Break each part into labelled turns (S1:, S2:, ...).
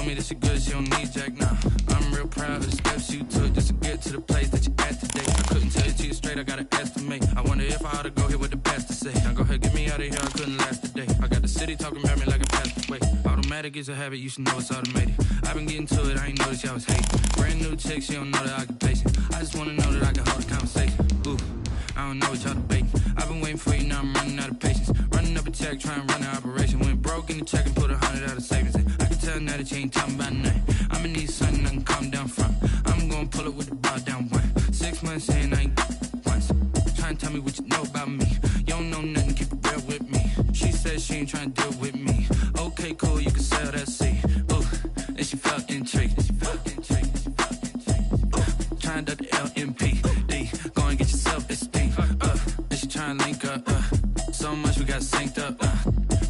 S1: me that she good, she don't need Jack now. I'm real proud of the steps you took just to get to the place that you at today. I couldn't tell it to you straight, I gotta estimate. I wonder if I ought to go here with the best to say. Now go ahead, get me out of here, I couldn't last a day. I got the city talking about me like a passed away. Automatic is a habit, you should know it's automated. I've been getting to it, I ain't noticed y'all was hating. Brand new chick, she don't know the occupation. I just wanna know that I can hold a conversation. Ooh, I don't know what y'all debating. I've been waiting for you, now I'm running out of patience. Running up a check, trying to run the operation. Went broke in the check and put 100 out of savings in. I can tell now that you ain't talking about nothing. I'ma need something I can calm down from. I'm gonna pull it with the bar down one. 6 months saying I ain't once. Trying to tell me what you know about me. You don't know nothing, keep it real with me. She said she ain't trying to deal with me. Okay, cool, you can sell that seed. Ooh, and she felt intrigued. Trying to duck the LMPD. Go and get your self-esteem. And she trying to link up. So much we got synced up.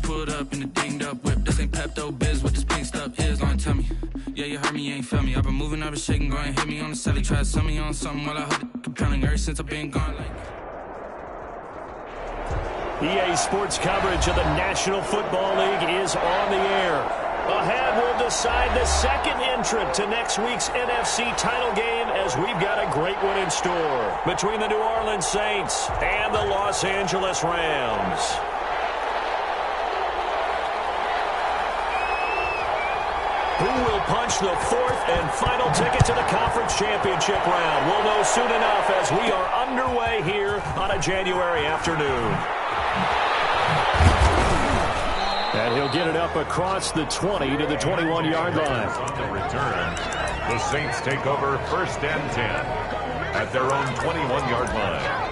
S1: Pulled up in the dinged up whip. This ain't Pepto-Biz, what this pink stuff is. Gonna tell me. Yeah, you heard me, you ain't felt me. I've been moving, I've been shaking, go and hit me on the celly. Try to sell me on something while I hold it compelling. Ever since I've been gone, like.
S2: EA Sports coverage of the National Football League is on the air. Ahead, we'll decide the second entrant to next week's NFC title game as we've got a great one in store between the New Orleans Saints and the Los Angeles Rams. Who will punch the fourth and final ticket to the conference championship round? We'll know soon enough as we are underway here on a January afternoon. And he'll get it up across the 20 to the 21-yard line.
S3: On the return, the Saints take over 1st and 10 at their own 21-yard line.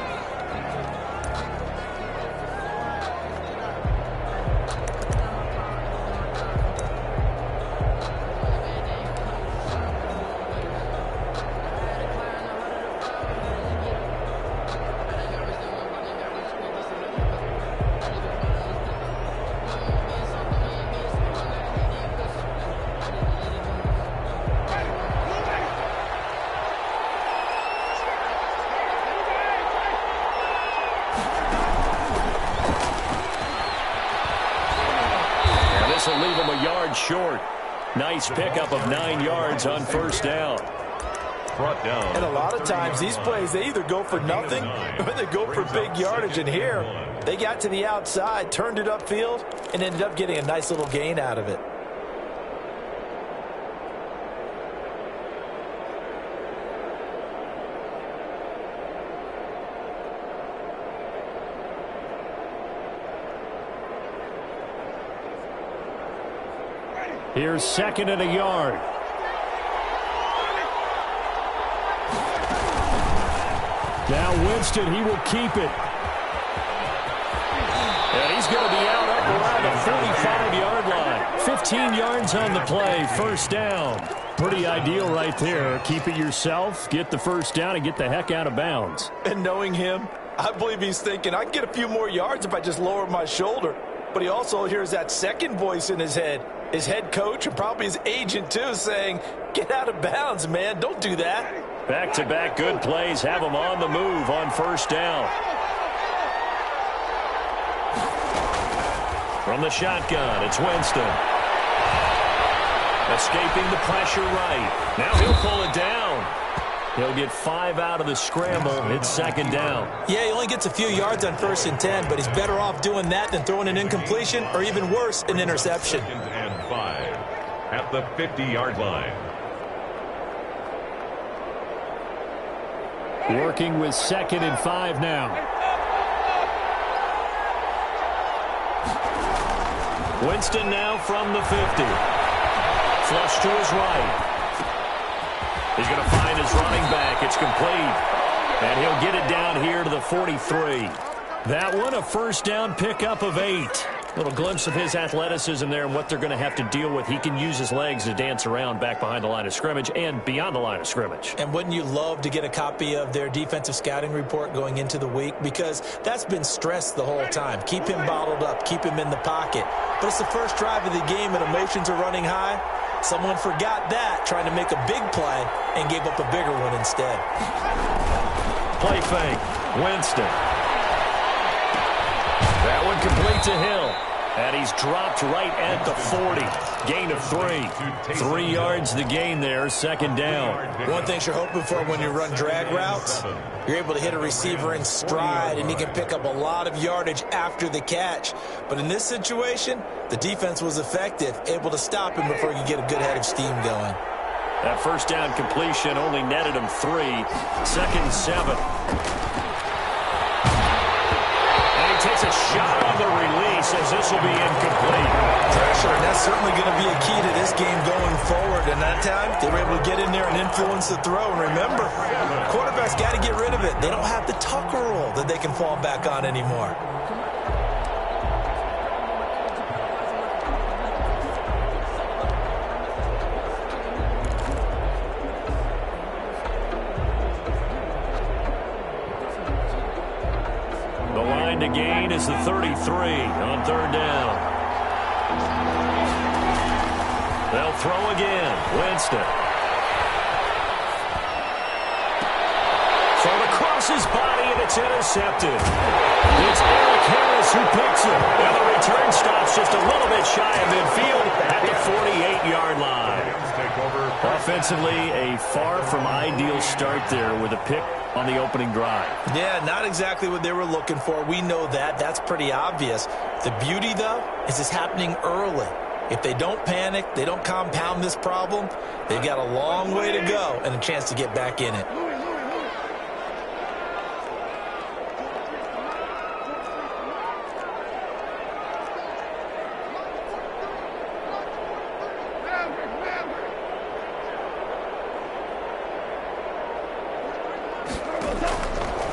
S2: Will leave him a yard short. Nice pickup of 9 yards on 1st down.
S3: Brought down.
S4: And a lot of times these plays, they either go for nothing or they go for big yardage. And here, they got to the outside, turned it upfield, and ended up getting a nice little gain out of it.
S2: Here's 2nd and a yard. Now Winston, he will keep it. And he's going to be out up around the 45-yard line. 15 yards on the play, 1st down. Pretty ideal right there. Keep it yourself, get the 1st down, and get the heck out of bounds.
S4: And knowing him, I believe he's thinking, I can get a few more yards if I just lower my shoulder. But he also hears that second voice in his head. His head coach and probably his agent, too, saying, get out of bounds, man. Don't do that.
S2: Back-to-back good plays have him on the move on 1st down. From the shotgun, it's Winston. Escaping the pressure right. Now he'll pull it down. He'll get 5 out of the scramble. It's 2nd down.
S4: Yeah, he only gets a few yards on 1st and 10, but he's better off doing that than throwing an incompletion or even worse, an interception.
S3: 2nd and 5 at the 50-yard line.
S2: Working with 2nd and 5 now. Winston now from the 50. Flush to his right. He's going to find his running back. It's complete. And he'll get it down here to the 43. That one, a 1st down pickup of 8. Little glimpse of his athleticism there and what they're going to have to deal with. He can use his legs to dance around back behind the line of scrimmage and beyond the line of scrimmage.
S4: And wouldn't you love to get a copy of their defensive scouting report going into the week? Because that's been stressed the whole time. Keep him bottled up. Keep him in the pocket. But it's the first drive of the game and emotions are running high. Someone forgot that, trying to make a big play, and gave up a bigger one instead.
S2: Play fake. Winston. That one complete to Hill. And he's dropped right at the 40. Gain of 3. 3 yards the gain there, second down.
S4: One thing you're hoping for when you run drag routes, you're able to hit a receiver in stride, and he can pick up a lot of yardage after the catch. But in this situation, the defense was effective, able to stop him before he could get a good head of steam going.
S2: That first down completion only netted him 3. Second and 7. Takes a shot on the release as this will be incomplete.
S4: Pressure, and that's certainly going to be a key to this game going forward. And that time, they were able to get in there and influence the throw. And remember, quarterbacks got to get rid of it. They don't have the Tucker rule that they can fall back on anymore.
S2: To gain is the 33 on third down. They'll throw again. Winston. Thrown across his body, and it's intercepted. It's Eric Harris who picks it. And the return stops just a little bit shy of midfield at the 48-yard line. Offensively, a far from ideal start there with a pick on the opening drive.
S4: Yeah, not exactly what they were looking for. We know that. That's pretty obvious. The beauty, though, is it's happening early. If they don't panic, they don't compound this problem, they've got a long way to go and a chance to get back in it.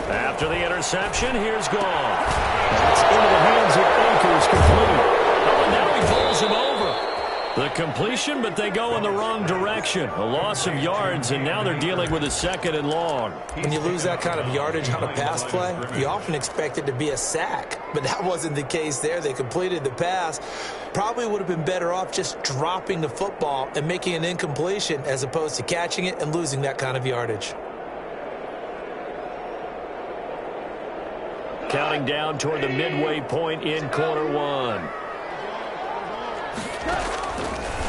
S2: After the interception, here's Goff. That's into the hands of Akers, complete. Oh, and now he pulls him over. The completion, but they go in the wrong direction. A loss of yards, and now they're dealing with a second and long.
S4: When you lose that kind of yardage on a pass play, you often expect it to be a sack. But that wasn't the case there. They completed the pass. Probably would have been better off just dropping the football and making an incompletion as opposed to catching it and losing that kind of yardage.
S2: Counting down toward the midway point in quarter one.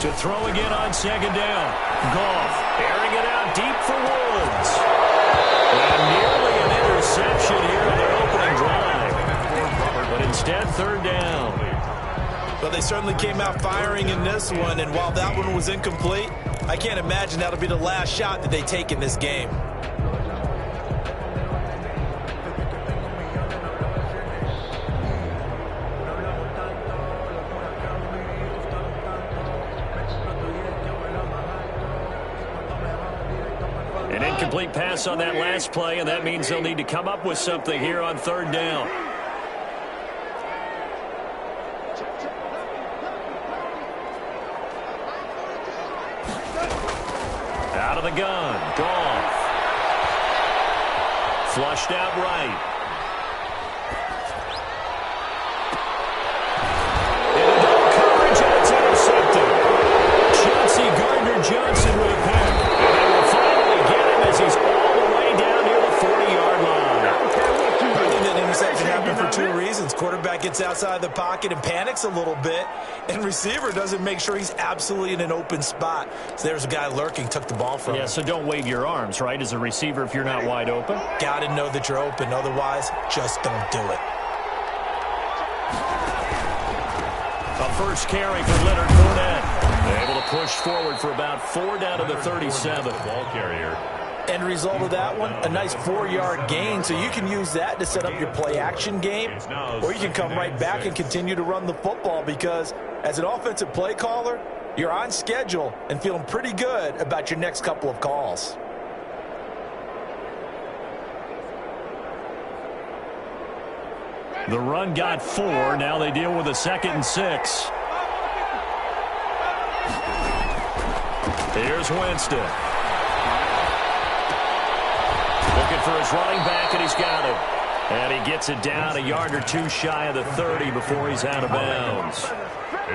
S2: To throw again on second down. Goff airing it out deep for Woods. And nearly an interception here in their opening drive. But instead, third down.
S4: Well, they certainly came out firing in this one, and while that one was incomplete, I can't imagine that'll be the last shot that they take in this game.
S2: An incomplete pass on that last play, and that means they'll need to come up with something here on third down. Out of the gun, Goff. Flushed out right. Into double coverage, and it's intercepted. Chauncey Gardner-Johnson with a pick. And they will finally get him as he's all the way down near the 40-yard line.
S4: I think that interception happened for two reasons. Quarterback gets outside the pocket and panics a little bit, and receiver doesn't make sure he's absolutely in an open spot. So there's a guy lurking, took the ball from him.
S2: Yeah, so don't wave your arms, right, as a receiver if you're not wide open.
S4: Got to know that you're open. Otherwise, just don't do it.
S2: A first carry for Leonard Fournette. Able to push forward for about 4 down to the 37.
S3: Ball carrier.
S4: End result of that one, a nice 4-yard gain. So you can use that to set up your play-action game, or you can come right back and continue to run the football because as an offensive play caller, you're on schedule and feeling pretty good about your next couple of calls.
S2: The run got 4. Now they deal with a 2nd and 6. Here's Winston. Looking for his running back, and he's got him. And he gets it down a yard or two shy of the 30 before he's out of bounds.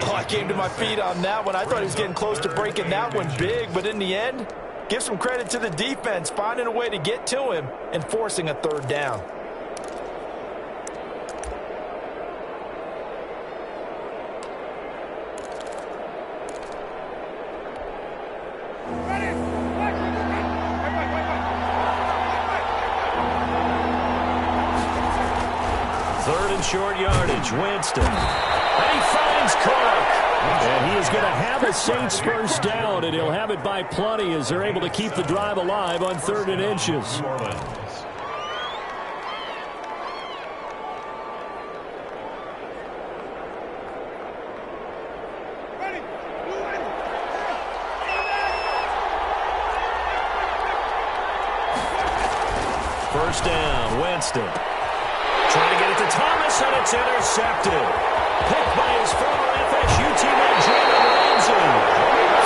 S4: Oh, I came to my feet on that one. I thought he was getting close to breaking that one big, but in the end, give some credit to the defense, finding a way to get to him and forcing a third down.
S2: on short yardage. Winston. And he finds Cook. And he is going to have a Saints first down, and he'll have it by plenty as they're able to keep the drive alive on 3rd and inches. First down, Winston. Trying to get it to Thomas, and it's intercepted. Picked by his former FSU teammate, Jalen Ramsey.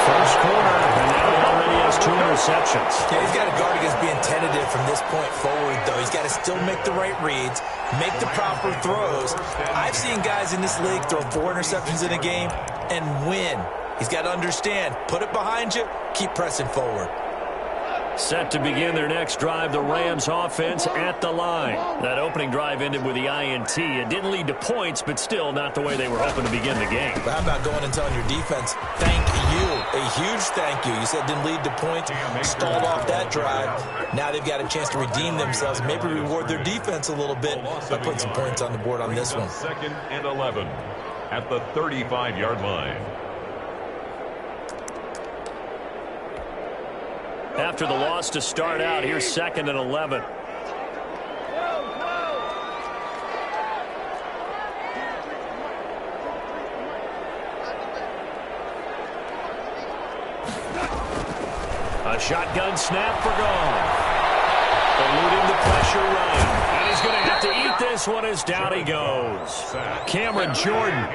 S2: First quarter, and now he already has 2 interceptions.
S4: Yeah, he's got to guard against being tentative from this point forward, though. He's got to still make the right reads, make the proper throws. I've seen guys in this league throw 4 interceptions in a game and win. He's got to understand, put it behind you, keep pressing forward.
S2: Set to begin their next drive, the Rams offense at the line. That opening drive ended with the INT. It didn't lead to points, but still not the way they were hoping to begin the game.
S4: But how about going and telling your defense, thank you, a huge thank you. You said it didn't lead to points, stalled off that drive. Now they've got a chance to redeem themselves, maybe reward their defense a little bit by putting some points on the board on this one.
S3: 2nd and 11 at the 35-yard line.
S2: After the loss to start out, here's 2nd and 11. A shotgun snap for Goff. Eluding the pressure right. And he's going to have to eat this one as down he goes. Cameron Jordan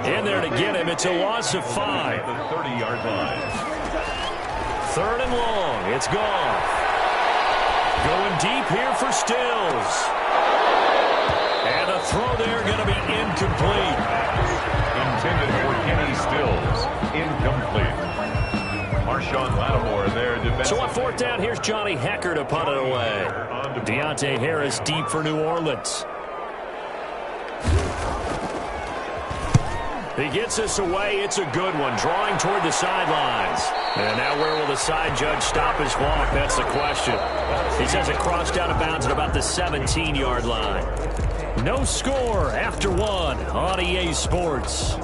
S2: in there to get him. It's a loss of 5.
S3: The 30-yard line.
S2: 3rd and long. It's Goff. Going deep here for Stills. And a throw there going to be incomplete.
S3: Intended for Kenny Stills. Incomplete. Marshawn Lattimore there.
S2: So on 4th down, here's Johnny Hekker to punt it away. Deontay Harris deep for New Orleans. He gets this away. It's a good one. Drawing toward the sidelines. And now where will the side judge stop his walk? That's the question. He says it crossed out of bounds at about the 17-yard line. No score after 1 on EA Sports.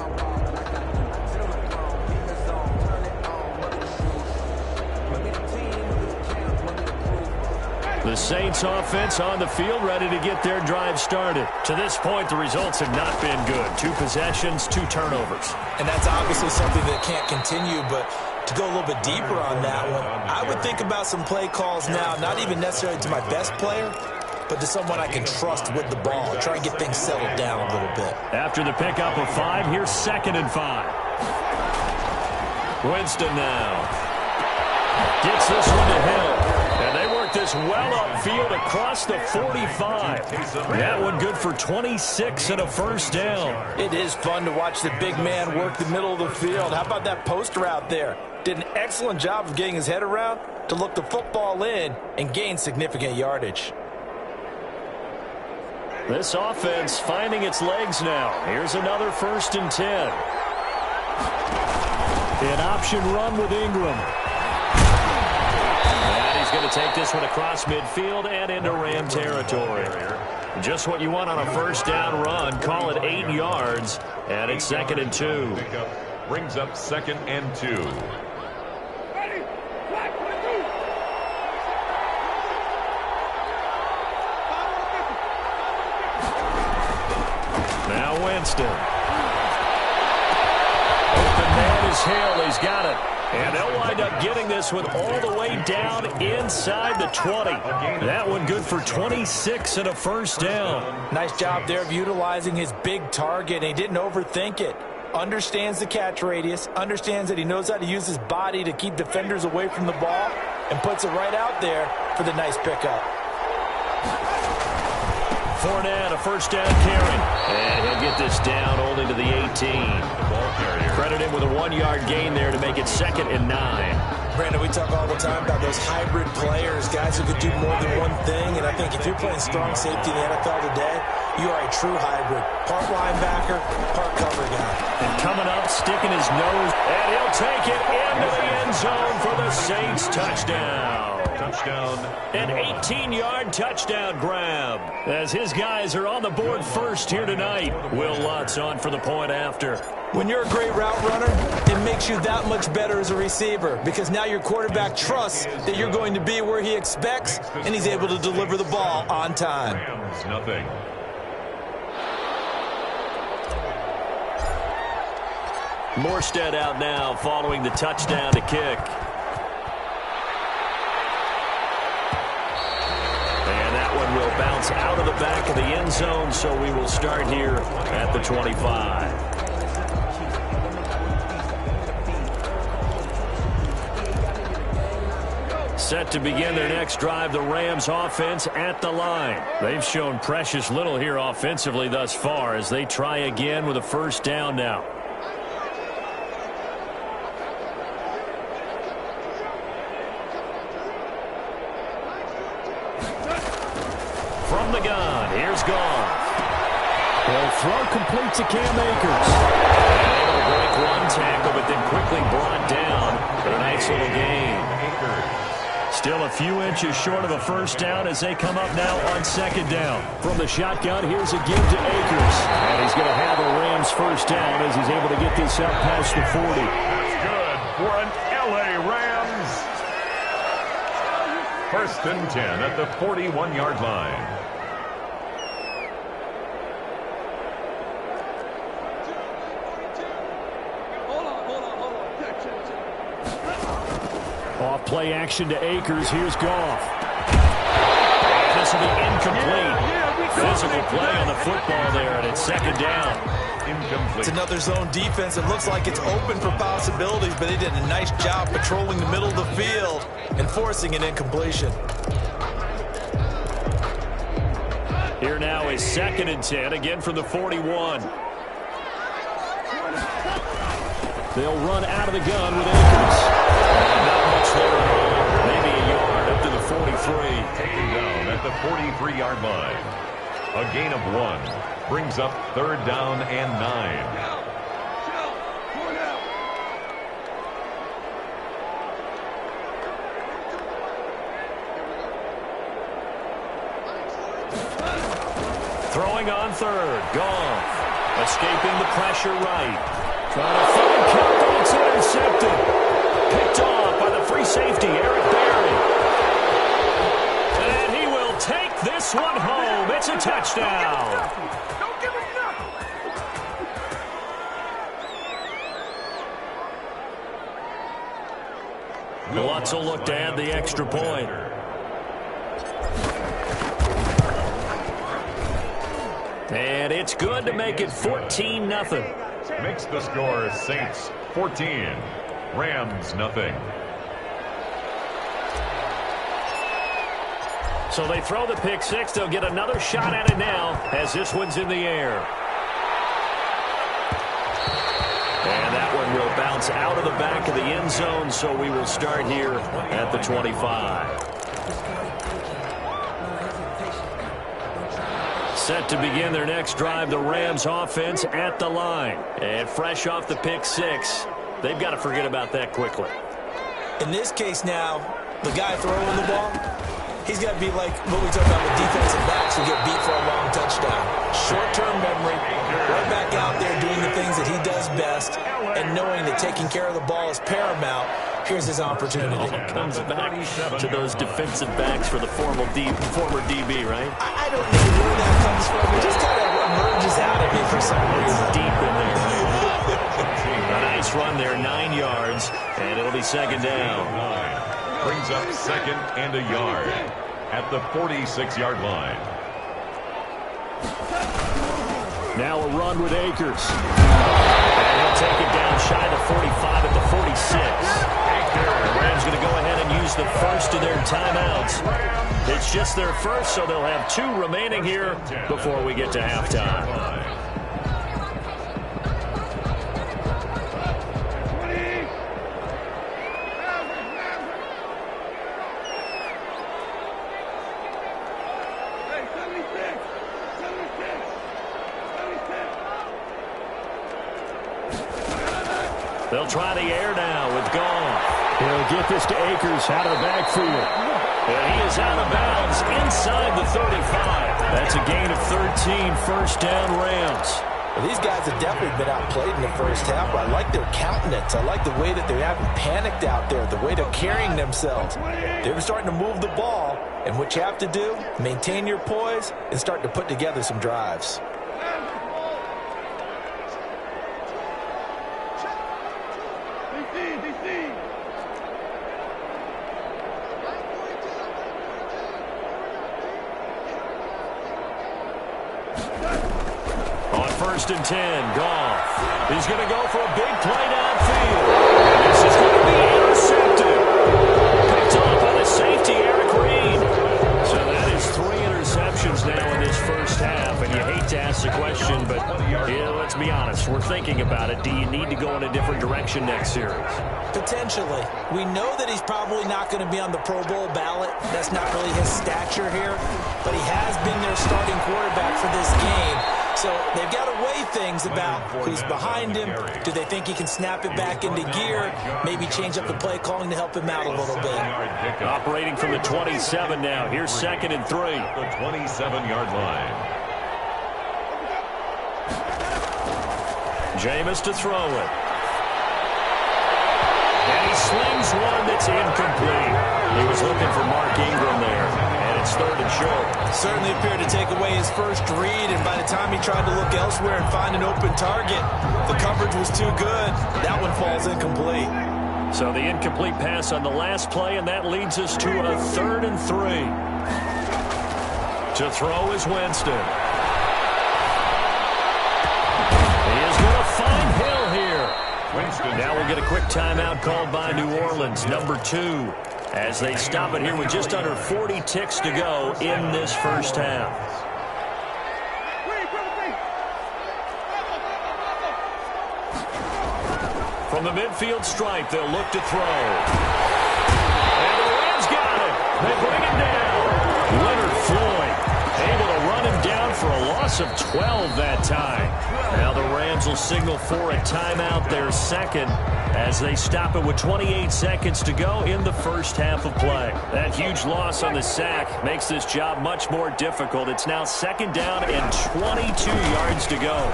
S2: The Saints offense on the field ready to get their drive started. To this point, the results have not been good. 2 possessions, 2 turnovers.
S4: And that's obviously something that can't continue, but to go a little bit deeper on that one, I would think about some play calls now, not even necessarily to my best player, but to someone I can trust with the ball. Try and get things settled down a little bit.
S2: After the pickup of 5, here's 2nd and 5. Winston now. Gets this one to Hill. And they work this well upfield across the 45. That one good for 26 and a first down.
S4: It is fun to watch the big man work the middle of the field. How about that post route there? Did an excellent job of getting his head around to look the football in and gain significant yardage.
S2: This offense finding its legs now. Here's another 1st and 10. An option run with Ingram. Going to take this one across midfield and into Ram territory. Just what you want on a 1st down run. Call it 8 yards, and it's 2nd and 2.
S3: Brings up 2nd and 2.
S2: Now Winston. Open man is Hill. He's got it. And they'll wind up getting this one all the way down inside the 20. That one good for 26 and a first down.
S4: Nice job there of utilizing his big target. He didn't overthink it. Understands the catch radius. Understands that he knows how to use his body to keep defenders away from the ball. And puts it right out there for the nice pickup.
S2: Fournette, a first down carry. And he'll get this down only to the 18. Credit him with a 1-yard gain there to make it 2nd and 9.
S4: Brandon, we talk all the time about those hybrid players, guys who could do more than one thing. And I think if you're playing strong safety in the NFL today, you are a true hybrid. Part linebacker, part cover guy.
S2: And coming up, sticking his nose, and he'll take it into the end zone for the Saints touchdown.
S3: touchdown.
S2: An 18-yard touchdown grab as his guys are on the board first here tonight. Will Lutz on for the point after.
S4: When you're a great route runner, it makes you that much better as a receiver because now your quarterback trusts that you're going to be where he expects, and he's able to deliver the ball on time.
S3: Rams, nothing.
S2: Morstead out now following the touchdown to kick. And that one will bounce out of the back of the end zone, so we will start here at the 25. Set to begin their next drive, the Rams offense at the line. They've shown precious little here offensively thus far as they try again with a first down now. From the gun, here's Goff. They'll throw complete to Cam Akers. And able to break one tackle, but then quickly brought down for a nice little gain. Still a few inches short of a first down as they come up now on second down. From the shotgun, here's a give to Akers. And he's going to have a Rams first down as he's able to get this up past the 40.
S3: That's good for an LA Rams. First and 10 at the 41-yard line.
S2: Off play action to Akers. Here's Goff. And this will be incomplete. Physical play on the football there, and it's second down.
S3: Incomplete.
S4: It's another zone defense. It looks like it's open for possibilities, but they did a nice job patrolling the middle of the field and forcing an incompletion.
S2: Here now is second and 10, again from the 41. They'll run out of the gun with Akers. Not much there at all. Maybe a yard up to the 43.
S3: Taken down at the 43-yard line. A gain of 1 brings up third down and 9.
S2: Throwing on third. Goff. Escaping the pressure right. Trying to find Kelvin. It's intercepted. Picked off by the free safety, Eric Berry. And he will take this one home. It's a touchdown.
S5: Don't give him nothing.
S2: Lutz will look to add the extra point. And it's good to make it 14-0.
S3: Makes the score Saints 14, Rams nothing.
S2: So they throw the pick six. They'll get another shot at it now as this one's in the air. And that one will bounce out of the back of the end zone, so we will start here at the 25. Set to begin their next drive, the Rams offense at the line. And fresh off the pick six, they've got to forget about that quickly.
S4: In this case now, the guy throwing the ball, he's got to be like what we talk about with defensive backs who get beat for a long touchdown. Short-term memory, right back out there doing the things that he does best, and knowing that taking care of the ball is paramount. Here's his opportunity.
S2: Comes back to those defensive backs for the former DB, right?
S4: I don't know where that comes from. It just kind of emerges out of me for some reason.
S2: Deep in there. A nice run there, 9 yards, and it'll be second down.
S3: Brings up second and a yard at the 46-yard line.
S2: Now a run with Akers. And he'll take it down shy of the 45 at the 46. The Rams going to go ahead and use the first of their timeouts. It's just their first, so they'll have 2 remaining here before we get to halftime. They'll try the air now with Goff. He'll get this to Akers out of the backfield. And he is out of bounds inside the 35. That's a gain of 13, first down Rams.
S4: Well, these guys have definitely been outplayed in the first half, but I like their countenance. I like the way that they haven't panicked out there, the way they're carrying themselves. They're starting to move the ball, and what you have to do, maintain your poise and start to put together some drives.
S2: First and 10, Goff. He's going to go for a big play downfield. And this is going to be intercepted. Picked off by the safety, Eric Reed. So that is 3 interceptions now in this first half. And you hate to ask the question, but yeah, let's be honest. We're thinking about it. Do you need to go in a different direction next series?
S4: Potentially. We know that he's probably not going to be on the Pro Bowl ballot. That's not really his stature here. But he has been their starting quarterback for this game. So they've got to weigh things about who's behind him. Do they think he can snap it back into gear? Maybe change up the play calling to help him out a little bit.
S2: Operating from the 27 now. Here's 2nd and 3.
S3: The 27-yard line.
S2: Jameis to throw it. And he slings one that's incomplete. He was looking for Mark Ingram there. And it's 3rd and short.
S4: Certainly appeared to take away his first read, and by the time he tried to look elsewhere and find an open target, the coverage was too good. That one falls incomplete.
S2: So the incomplete pass on the last play, and that leads us to a 3rd and 3. To throw is Winston. He is going to find Hill here. Now we'll get a quick timeout called by New Orleans, number 2. As they stop it here with just under 40 ticks to go in this first half. From the midfield stripe, they'll look to throw. And the Rams got it. They bring him down. Leonard Floyd able to run him down for a loss of 12 that time. Now the Rams will signal for a timeout, their second, as they stop it with 28 seconds to go in the first half of play. That huge loss on the sack makes this job much more difficult. It's now 2nd down and 22 yards to go.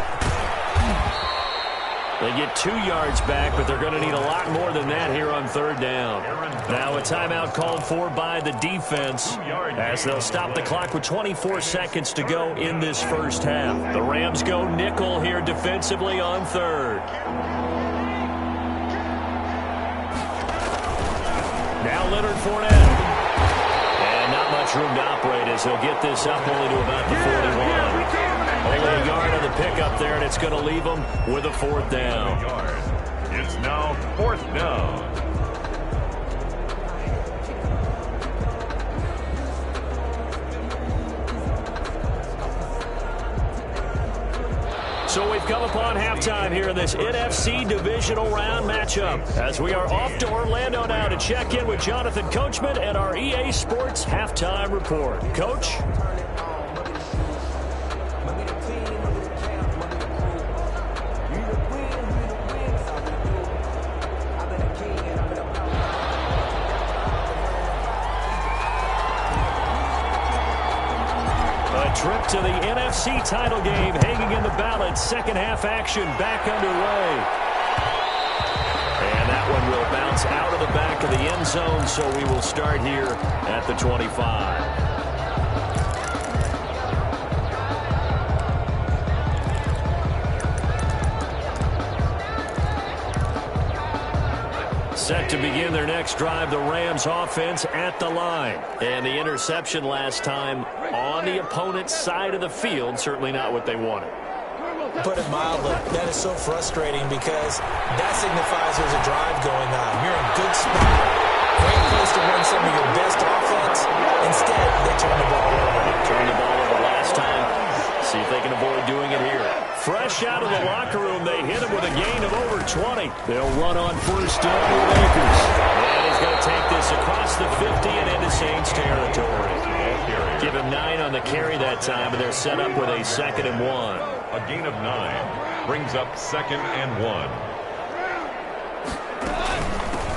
S2: They get 2 yards back, but they're going to need a lot more than that here on 3rd down. Now a timeout called for by the defense as they'll stop the clock with 24 seconds to go in this first half. The Rams go nickel here defensively on 3rd. Now Leonard Fournette. And not much room to operate as he'll get this up only to about the 41. Only a yard on the pickup there, and it's going to leave them with a 4th down.
S3: It's now 4th down.
S2: So we've come upon halftime here in this NFC divisional round matchup as we are off to Orlando now to check in with Jonathan Coachman and our EA Sports halftime report. Coach? Trip to the NFC title game hanging in the balance. Second half action back underway. And that one will bounce out of the back of the end zone, so we will start here at the 25. Set to begin their next drive, the Rams offense at the line. And the interception last time on the opponent's side of the field, certainly not what they wanted.
S4: Put it mildly, that is so frustrating because that signifies there's a drive going on. You're in good spot, great place to run some of your best offense. Instead, they turn the ball over.
S2: Turned the ball over last time. See if they can avoid doing it here. Fresh out of the locker room, they hit him with a gain of over 20. They'll run on first down with Akers. And he's going to take this across the 50 and into Saints territory. Give him 9 on the carry that time, and they're set up with a 2nd and 1.
S3: A gain of 9 brings up 2nd and 1.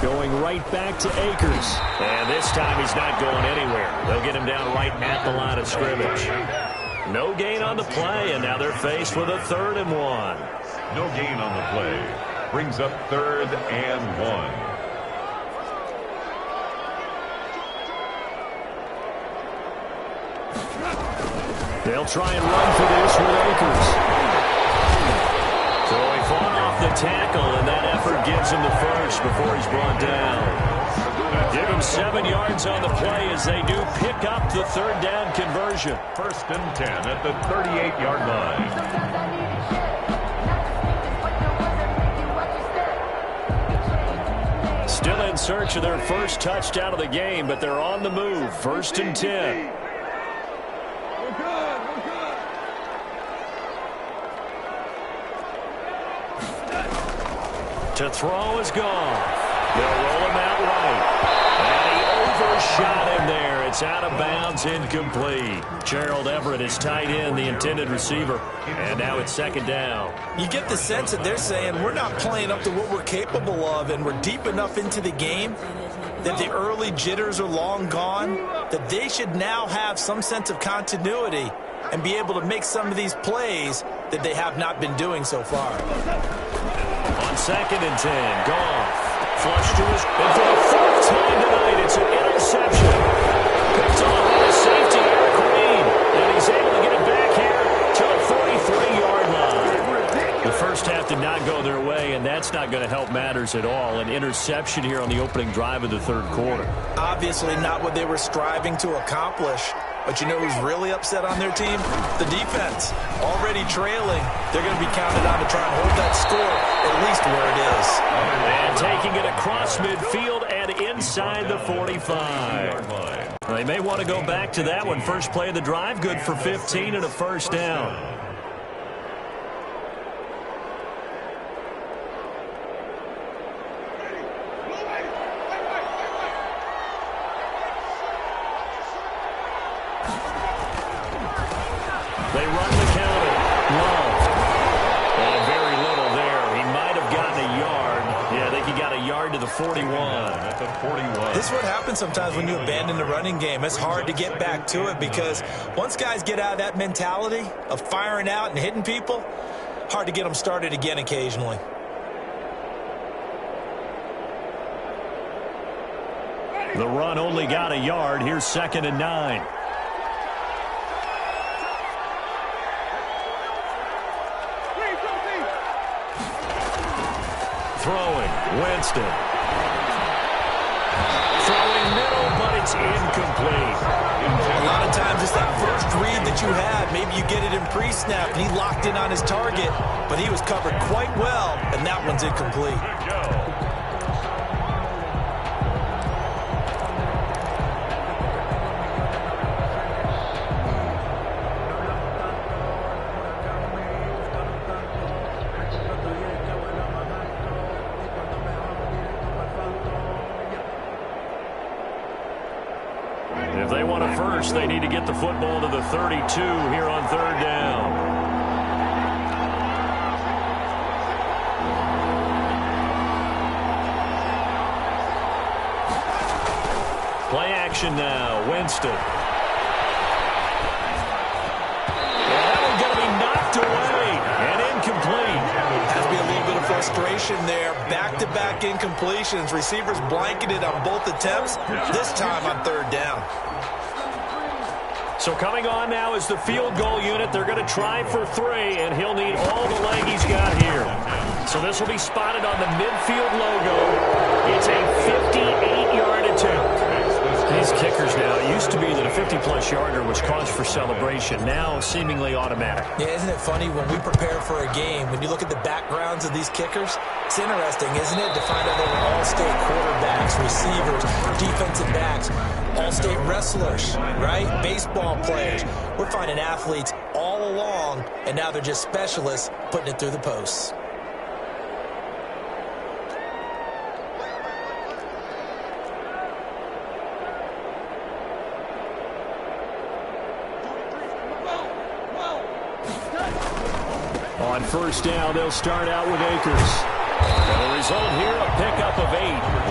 S2: Going right back to Akers. And this time he's not going anywhere. They'll get him down right at the line of scrimmage. No gain on the play, and now they're faced with a 3rd and 1.
S3: No gain on the play. Brings up 3rd and 1.
S2: They'll try and run for this with Akers. So he fought off the tackle, and that effort gives him the first before he's brought down. Give him 7 yards on the play as they do pick up the 3rd down conversion.
S3: 1st and 10 at the 38-yard line.
S2: Still in search of their first touchdown of the game, but they're on the move. 1st and 10. To throw is gone. They'll roll him out right. And he overshot him there. It's out of bounds, incomplete. Gerald Everett is tight end, the intended receiver. And now it's 2nd down.
S4: You get the sense that they're saying we're not playing up to what we're capable of, and we're deep enough into the game that the early jitters are long gone, that they should now have some sense of continuity and be able to make some of these plays that they have not been doing so far.
S2: On 2nd and 10, Goff. Flush to his... And for the 4th time tonight, it's an interception. Picked off by the safety, Eric Reed. And he's able to get it back here to the 43-yard line. The first half did not go their way, and that's not going to help matters at all. An interception here on the opening drive of the 3rd quarter.
S4: Obviously not what they were striving to accomplish. But you know who's really upset on their team? The defense. Already trailing. They're going to be counted on to try and hold that score at least where it is.
S2: And taking it across midfield and inside the 45. They may want to go back to that one. First play of the drive, good for 15 and a 1st down. They run the counter. Love. And very little there. He might have gotten a yard. Yeah, I think he got a yard to the 41.
S3: At the 41.
S4: This is what happens sometimes when you abandon the running game. It's hard to get back to it because once guys get out of that mentality of firing out and hitting people, hard to get them started again occasionally.
S2: The run only got a yard. Here's 2nd and 9. Throwing, Winston. Throwing middle, but it's incomplete.
S4: A lot of times it's that first read that you have. Maybe you get it in pre-snap, and he locked in on his target, but he was covered quite well, and that one's incomplete.
S2: If they want a first, they need to get the football to the 32 here on 3rd down. Play action now. Winston. And that one's going to be knocked away and incomplete.
S4: Has to be a little bit of frustration there. Back-to-back incompletions. Receivers blanketed on both attempts, this time on 3rd down.
S2: So coming on now is the field goal unit. They're going to try for 3, and he'll need all the leg he's got here. So this will be spotted on the midfield logo. It's a 58-yard attempt. These kickers now, it used to be that a 50-plus yarder was cause for celebration. Now seemingly automatic.
S4: Yeah, isn't it funny when we prepare for a game, when you look at the backgrounds of these kickers, it's interesting, isn't it, to find out they were all-state quarterbacks, receivers, defensive backs, all-state wrestlers, right? Baseball players. We're finding athletes all along, and now they're just specialists putting it through the posts.
S2: On 1st down, they'll start out with Akers. And the result here, a pickup of 8.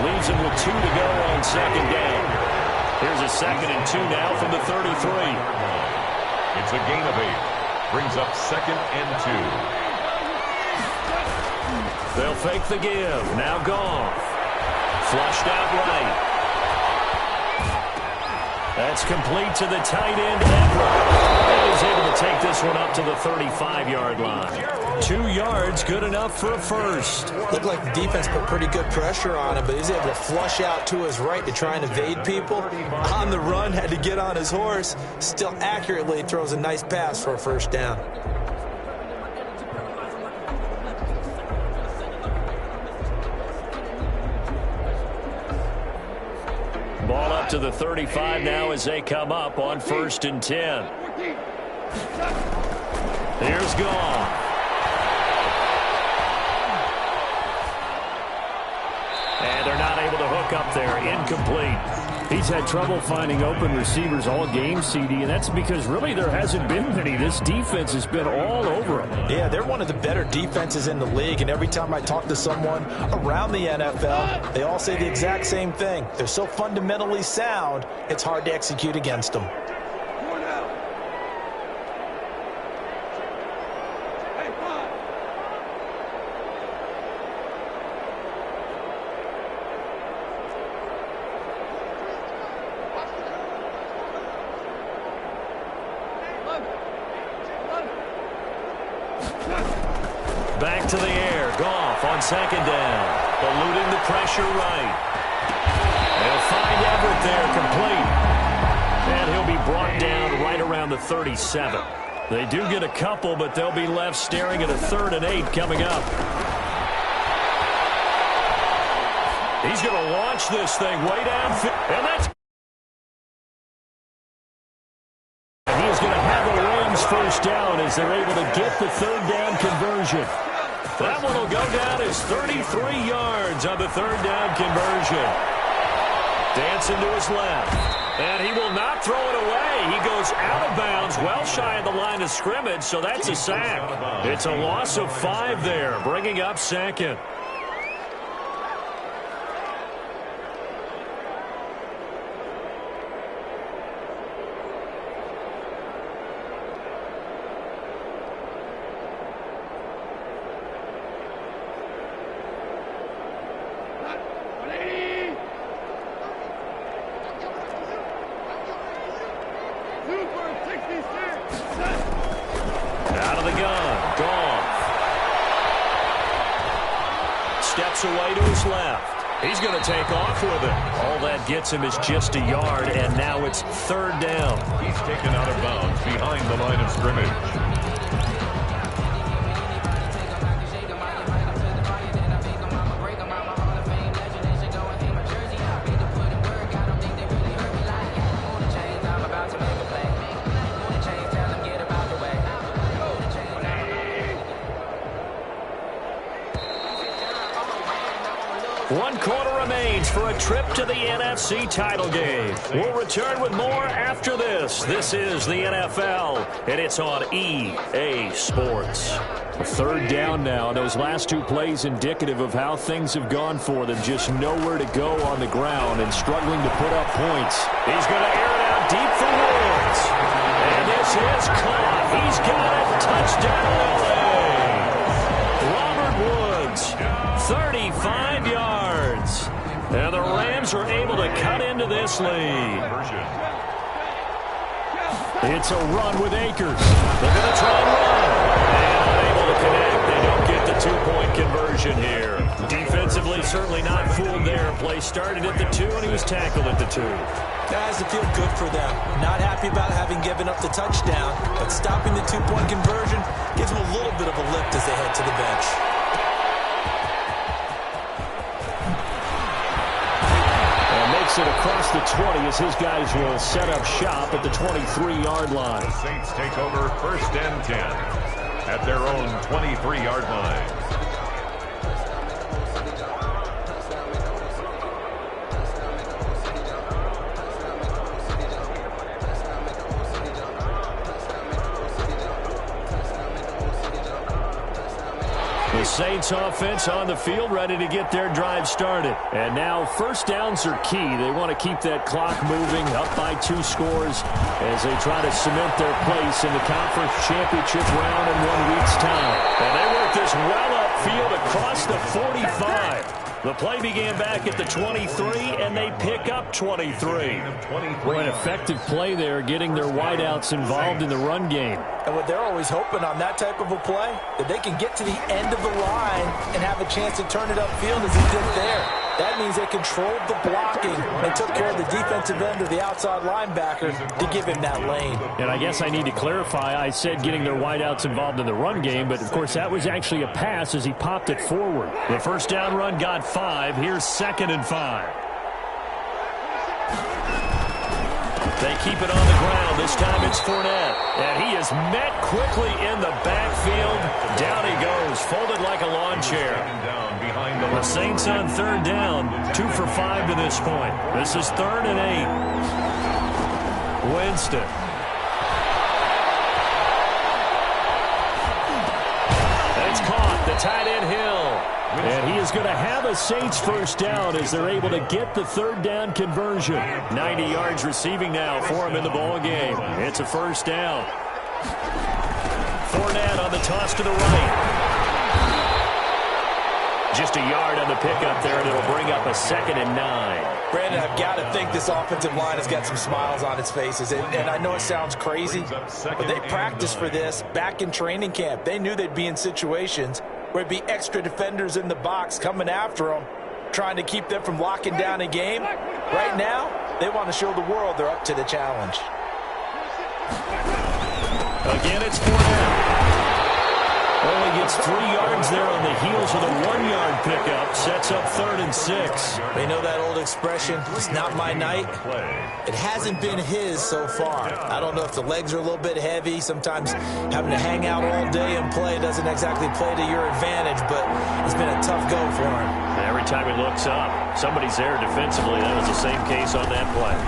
S2: Leaves him with 2 to go on second down. Here's a 2nd and 2 now from the 33.
S3: It's a gain of 8. Brings up 2nd and 2.
S2: They'll fake the give. Now Goff. Flushed out right. That's complete to the tight end, Everett. And he's able to take this one up to the 35-yard line. 2 yards, good enough for a first.
S4: Looked like the defense put pretty good pressure on him, but he's able to flush out to his right to try and evade people. On the run, had to get on his horse. Still accurately throws a nice pass for a first down.
S2: Ball up to the 35 now as they come up on 1st and 10. Here's Goff. And they're not able to hook up there. Incomplete.
S6: He's had trouble finding open receivers all game, CD, and that's because really there hasn't been many. This defense has been all over him.
S4: Yeah, they're one of the better defenses in the league, and every time I talk to someone around the NFL, they all say the exact same thing. They're so fundamentally sound, it's hard to execute against them.
S2: Back to the air. Goff on 2nd down. Eluding the pressure right. They'll find Everett there, complete. And he'll be brought down right around the 37. They do get a couple, but they'll be left staring at a 3rd and 8 coming up. He's going to launch this thing way downfield. And that's... He is going to have the Rams first down as they're able to get the 3rd down conversion. That one will go down as 33 yards on the 3rd down conversion. Dancing to his left. And he will not throw it away. He goes out of bounds, well shy of the line of scrimmage, so that's a sack. It's a loss of 5 there, bringing up 2nd. Out of the gun. Goff. Steps away to his left. He's going to take off with it. All that gets him is just a yard, and now it's 3rd down.
S3: He's taken out of bounds behind the line of scrimmage.
S2: One quarter remains for a trip to the NFC title game. We'll return with more after this. This is the NFL, and it's on EA Sports. A 3rd down now, and those last 2 plays indicative of how things have gone for them. Just nowhere to go on the ground and struggling to put up points. He's going to air it out deep for Woods. And this is caught. He's got it. Touchdown, LA. Robert Woods, 35 yards. And the Rams are able to cut into this lead. It's a run with Akers. They're going to try and run. And unable to connect. They don't get the 2-point conversion here. Defensively, certainly not fooled there. Play started at the 2, and he was tackled at the 2.
S4: Guys, it feels good for them. Not happy about having given up the touchdown, but stopping the 2-point conversion gives them a little bit of a lift as they head to the bench.
S6: It across the 20 as his guys will set up shop at the 23-yard line.
S3: The Saints take over 1st and 10 at their own 23-yard line.
S2: The The Saints offense on the field, ready to get their drive started.
S6: And now first downs are key. They want to keep that clock moving, up by 2 scores as they try to cement their place in the conference championship round in 1 week's time.
S2: And they work this well upfield across the 45. The play began back at the 23, and they pick up 23.
S6: Well, an effective play there, getting their wideouts involved in the run game.
S4: And what they're always hoping on that type of a play, that they can get to the end of the line and have a chance to turn it upfield as he did there. That means they controlled the blocking and took care of the defensive end of the outside linebacker to give him that lane.
S6: And I guess I need to clarify, I said getting their wideouts involved in the run game, but of course that was actually a pass as he popped it forward.
S2: The first down run got 5. Here's 2nd and 5. They keep it on the ground. This time it's Fournette. And he is met quickly in the backfield. Down he goes, folded like a lawn chair. The Saints on 3rd down, 2 for 5 to this point. This is 3rd and 8. Winston. It's caught. The tight end Hill.
S6: And he is going to have a Saints first down as they're able to get the 3rd down conversion.
S2: 90 yards receiving now for him in the ball game. It's a first down. Fournette on the toss to the right. Just a yard on the pickup there, and it'll bring up a 2nd and 9.
S4: Brandon, I've got to think this offensive line has got some smiles on its faces. And I know it sounds crazy, but they practiced for this back in training camp. They knew they'd be in situations where it'd be extra defenders in the box coming after them, trying to keep them from locking down a game. Right now, they want to show the world they're up to the challenge.
S2: Again, it's Fournette. Only gets 3 yards there on the heels of the 1-yard pickup. Sets up 3rd and 6.
S4: They know that old expression, it's not my night. It hasn't been his so far. I don't know if the legs are a little bit heavy. Sometimes having to hang out all day and play doesn't exactly play to your advantage, but it's been a tough go for him.
S2: Every time he looks up, somebody's there defensively. That was the same case on that play.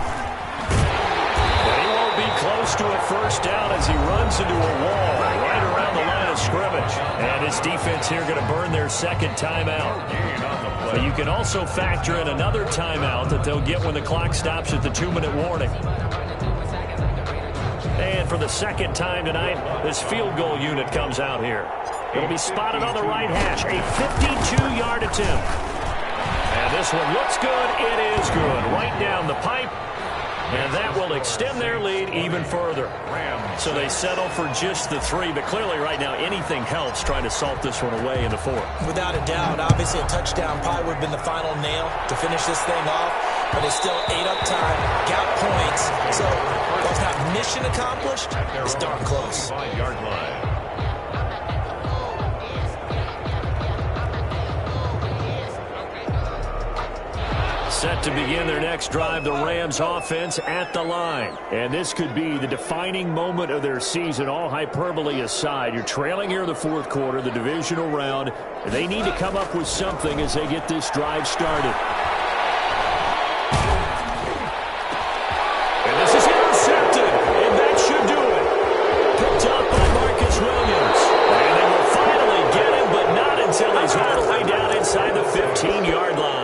S2: But he won't be close to a first down as he runs into a wall right around the line of scrimmage. And his defense here going to burn their 2nd timeout. But you can also factor in another timeout that they'll get when the clock stops at the 2-minute warning. And for the 2nd time tonight, this field goal unit comes out here. It'll be spotted on the right hash. A 52-yard attempt. And this one looks good. It is good. Right down the pipe. And that will extend their lead even further. So they settle for just the 3. But clearly right now anything helps trying to salt this one away in the 4th.
S4: Without a doubt, obviously a touchdown probably would have been the final nail to finish this thing off. But it's still 8 up time, got points. So while it's not mission accomplished, it's darn close.
S3: 5-yard line.
S2: Set to begin their next drive, the Rams offense at the line.
S6: And this could be the defining moment of their season, all hyperbole aside. You're trailing here in the 4th quarter, the divisional round. They need to come up with something as they get this drive started.
S2: And this is intercepted, and that should do it. Picked up by Marcus Williams. And they will finally get him, but not until he's all the way down inside the 15-yard line.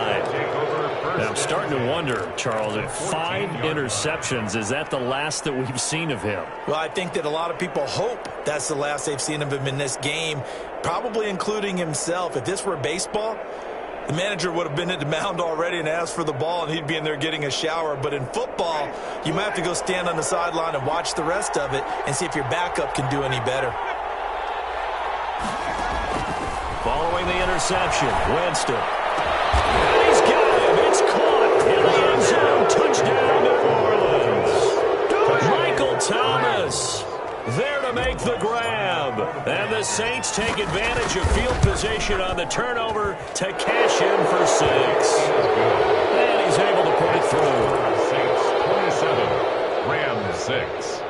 S2: I'm starting to wonder, Charles, at 5 interceptions, is that the last that we've seen of him?
S4: Well, I think that a lot of people hope that's the last they've seen of him in this game, probably including himself. If this were baseball, the manager would have been at the mound already and asked for the ball, and he'd be in there getting a shower. But in football, you might have to go stand on the sideline and watch the rest of it and see if your backup can do any better.
S2: Following the interception, Winston. And he's got him. It's caught in the end zone. Touchdown, New Orleans. Michael Thomas there to make the grab. And the Saints take advantage of field position on the turnover to cash in for 6. And he's able to put it through.
S3: Saints 27, Rams 6.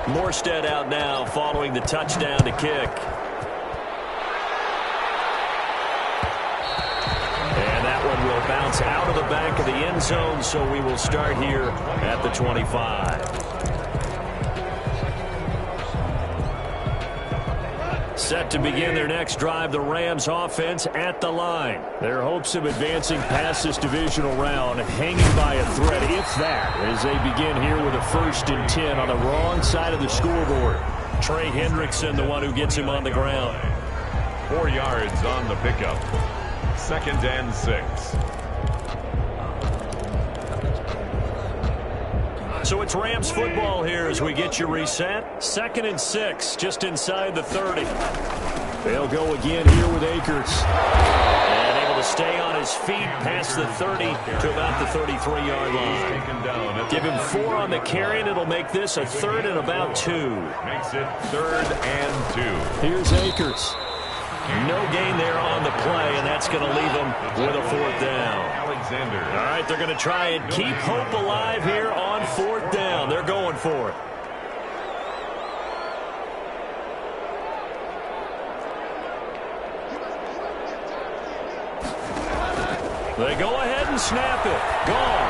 S2: Morstead out now following the touchdown to kick. And that one will bounce out of the back of the end zone, so we will start here at the 25. Set to begin their next drive, the Rams offense at the line. Their hopes of advancing past this divisional round hanging by a thread, if that, as they begin here with a 1st and 10 on the wrong side of the scoreboard. Trey Hendrickson, the one who gets him on the ground.
S3: 4 yards on the pickup. 2nd and 6.
S2: So it's Rams football here as we get you reset. 2nd and 6, just inside the 30. They'll go again here with Akers. And able to stay on his feet past the 30 to about the 33-yard line. Give him 4 on the carry, and it'll make this a 3rd and about 2.
S3: Makes it 3rd and 2.
S2: Here's Akers. No gain there on the play, and that's going to leave him with a 4th down.
S3: Alexander.
S2: All right, they're going to try and keep hope alive here on 4th down. They're going for it. They go ahead and snap it. Gone.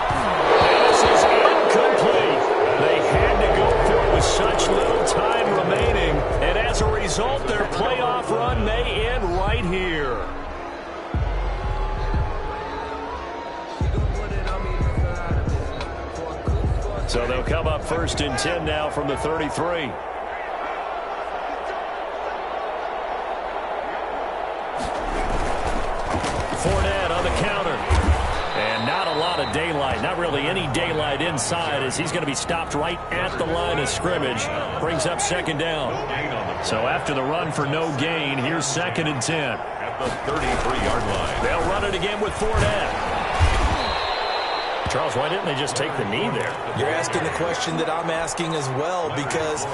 S2: Pass is incomplete. They had to go for it with such little time remaining. And as a result, their playoff run may end right here. So they'll come up 1st and 10 now from the 33. Fournette on the counter. And not a lot of daylight. Not really any daylight inside as he's going to be stopped right at the line of scrimmage. Brings up 2nd down. So after the run for no gain, here's 2nd and 10.
S3: At the 33-yard line.
S2: They'll run it again with Fournette. Charles, why didn't they just take the knee there?
S4: You're asking the question that I'm asking as well, because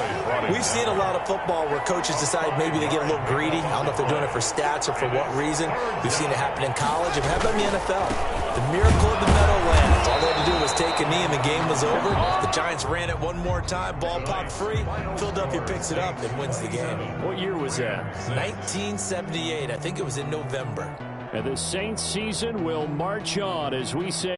S4: we've seen a lot of football where coaches decide maybe they get a little greedy. I don't know if they're doing it for stats or for what reason. We've seen it happen in college. It happened in the NFL. The miracle of the Meadowlands. All they had to do was take a knee and the game was over. The Giants ran it one more time. Ball popped free. Philadelphia picks it up and wins the game.
S2: What year was that?
S4: 1978. I think it was in November.
S6: And the Saints season will march on as we say.